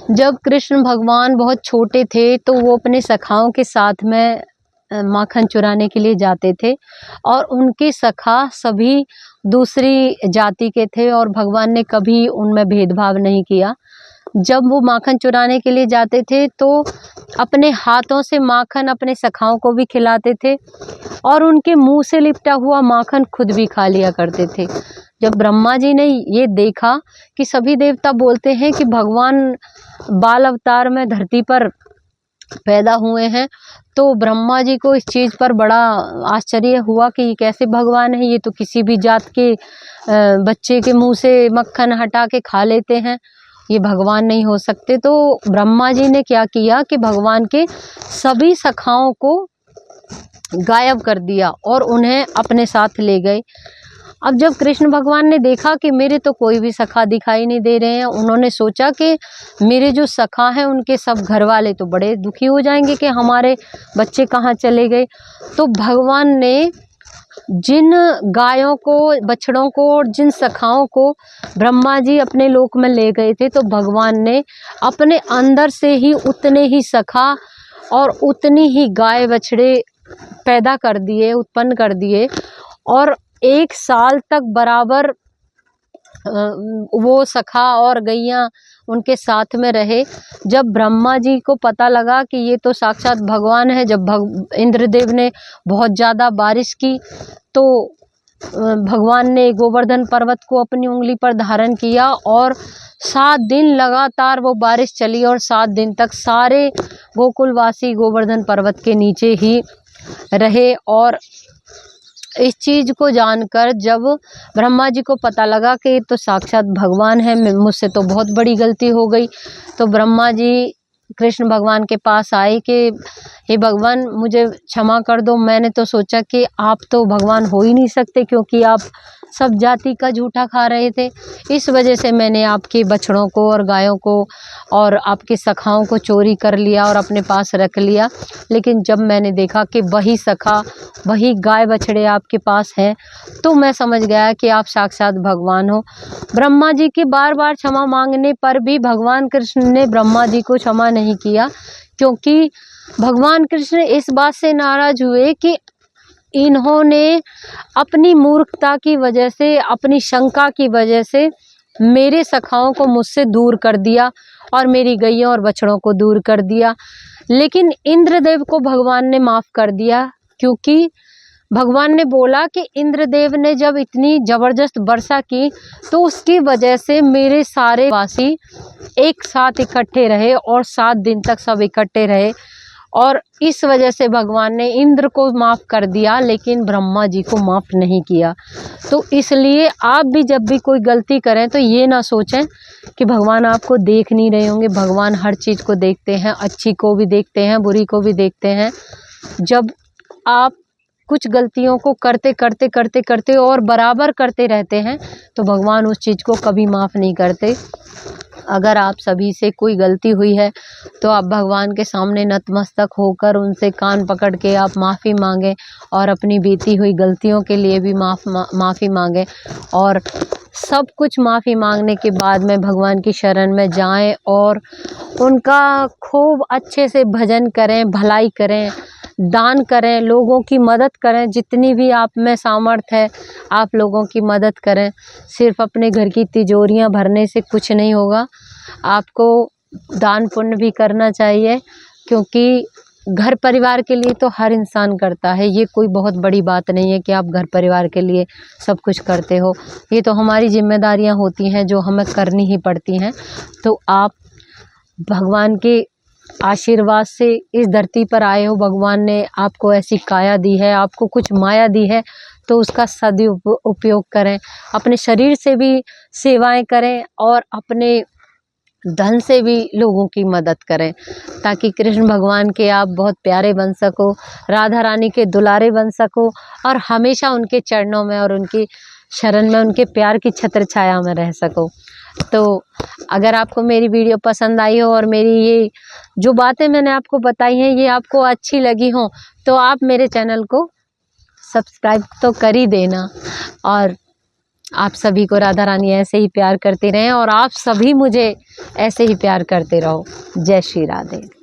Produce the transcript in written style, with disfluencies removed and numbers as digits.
जब कृष्ण भगवान बहुत छोटे थे तो वो अपने सखाओं के साथ में माखन चुराने के लिए जाते थे और उनके सखा सभी दूसरी जाति के थे और भगवान ने कभी उनमें भेदभाव नहीं किया। जब वो माखन चुराने के लिए जाते थे तो अपने हाथों से माखन अपने सखाओं को भी खिलाते थे और उनके मुंह से लिपटा हुआ माखन खुद भी खा लिया करते थे। जब ब्रह्मा जी ने ये देखा कि सभी देवता बोलते हैं कि भगवान बाल अवतार में धरती पर पैदा हुए हैं, तो ब्रह्मा जी को इस चीज़ पर बड़ा आश्चर्य हुआ कि ये कैसे भगवान है, ये तो किसी भी जात के बच्चे के मुंह से मक्खन हटा के खा लेते हैं, ये भगवान नहीं हो सकते। तो ब्रह्मा जी ने क्या किया कि भगवान के सभी सखाओं को गायब कर दिया और उन्हें अपने साथ ले गए। अब जब कृष्ण भगवान ने देखा कि मेरे तो कोई भी सखा दिखाई नहीं दे रहे हैं, उन्होंने सोचा कि मेरे जो सखा हैं उनके सब घर वाले तो बड़े दुखी हो जाएंगे कि हमारे बच्चे कहाँ चले गए। तो भगवान ने जिन गायों को, बछड़ों को और जिन सखाओं को ब्रह्मा जी अपने लोक में ले गए थे, तो भगवान ने अपने अंदर से ही उतने ही सखा और उतनी ही गाय बछड़े पैदा कर दिए, उत्पन्न कर दिए और 1 साल तक बराबर वो सखा और गैया उनके साथ में रहे। जब ब्रह्मा जी को पता लगा कि ये तो साक्षात भगवान है, जब इंद्रदेव ने बहुत ज़्यादा बारिश की तो भगवान ने गोवर्धन पर्वत को अपनी उंगली पर धारण किया और 7 दिन लगातार वो बारिश चली और 7 दिन तक सारे गोकुलवासी गोवर्धन पर्वत के नीचे ही रहे। और इस चीज़ को जानकर जब ब्रह्मा जी को पता लगा कि ये तो साक्षात भगवान है, मुझसे तो बहुत बड़ी गलती हो गई, तो ब्रह्मा जी कृष्ण भगवान के पास आए कि हे भगवान मुझे क्षमा कर दो, मैंने तो सोचा कि आप तो भगवान हो ही नहीं सकते क्योंकि आप सब जाति का झूठा खा रहे थे, इस वजह से मैंने आपके बछड़ों को और गायों को और आपके सखाओं को चोरी कर लिया और अपने पास रख लिया। लेकिन जब मैंने देखा कि वही सखा, वही गाय बछड़े आपके पास हैं, तो मैं समझ गया कि आप साक्षात भगवान हो। ब्रह्मा जी के बार बार क्षमा मांगने पर भी भगवान कृष्ण ने ब्रह्मा जी को क्षमा नहीं किया, क्योंकि भगवान कृष्ण इस बात से नाराज हुए कि इन्होंने अपनी मूर्खता की वजह से, अपनी शंका की वजह से मेरे सखाओं को मुझसे दूर कर दिया और मेरी गैयों और बछड़ों को दूर कर दिया। लेकिन इंद्रदेव को भगवान ने माफ़ कर दिया, क्योंकि भगवान ने बोला कि इंद्रदेव ने जब इतनी ज़बरदस्त वर्षा की तो उसकी वजह से मेरे सारे वासी एक साथ इकट्ठे रहे और 7 दिन तक सब इकट्ठे रहे और इस वजह से भगवान ने इंद्र को माफ़ कर दिया, लेकिन ब्रह्मा जी को माफ़ नहीं किया। तो इसलिए आप भी जब भी कोई गलती करें तो ये ना सोचें कि भगवान आपको देख नहीं रहे होंगे। भगवान हर चीज़ को देखते हैं, अच्छी को भी देखते हैं, बुरी को भी देखते हैं। जब आप कुछ गलतियों को करते करते करते करते और बराबर करते रहते हैं तो भगवान उस चीज़ को कभी माफ़ नहीं करते। अगर आप सभी से कोई गलती हुई है तो आप भगवान के सामने नतमस्तक होकर उनसे कान पकड़ के आप माफ़ी मांगें और अपनी बीती हुई गलतियों के लिए भी माफ़ी मांगें और सब कुछ माफ़ी मांगने के बाद में भगवान की शरण में जाएं और उनका खूब अच्छे से भजन करें, भलाई करें, दान करें, लोगों की मदद करें। जितनी भी आप में सामर्थ्य है आप लोगों की मदद करें। सिर्फ अपने घर की तिजोरियां भरने से कुछ नहीं होगा, आपको दान पुण्य भी करना चाहिए, क्योंकि घर परिवार के लिए तो हर इंसान करता है। ये कोई बहुत बड़ी बात नहीं है कि आप घर परिवार के लिए सब कुछ करते हो, ये तो हमारी जिम्मेदारियां होती हैं जो हमें करनी ही पड़ती हैं। तो आप भगवान के आशीर्वाद से इस धरती पर आए हो, भगवान ने आपको ऐसी काया दी है, आपको कुछ माया दी है, तो उसका सदुपयोग करें। अपने शरीर से भी सेवाएं करें और अपने धन से भी लोगों की मदद करें, ताकि कृष्ण भगवान के आप बहुत प्यारे बन सको, राधा रानी के दुलारे बन सको और हमेशा उनके चरणों में और उनकी शरण में, उनके प्यार की छत्र छाया में रह सको। तो अगर आपको मेरी वीडियो पसंद आई हो और मेरी ये जो बातें मैंने आपको बताई हैं ये आपको अच्छी लगी हो, तो आप मेरे चैनल को सब्सक्राइब तो कर ही देना और आप सभी को राधा रानी ऐसे ही प्यार करते रहें और आप सभी मुझे ऐसे ही प्यार करते रहो। जय श्री राधे।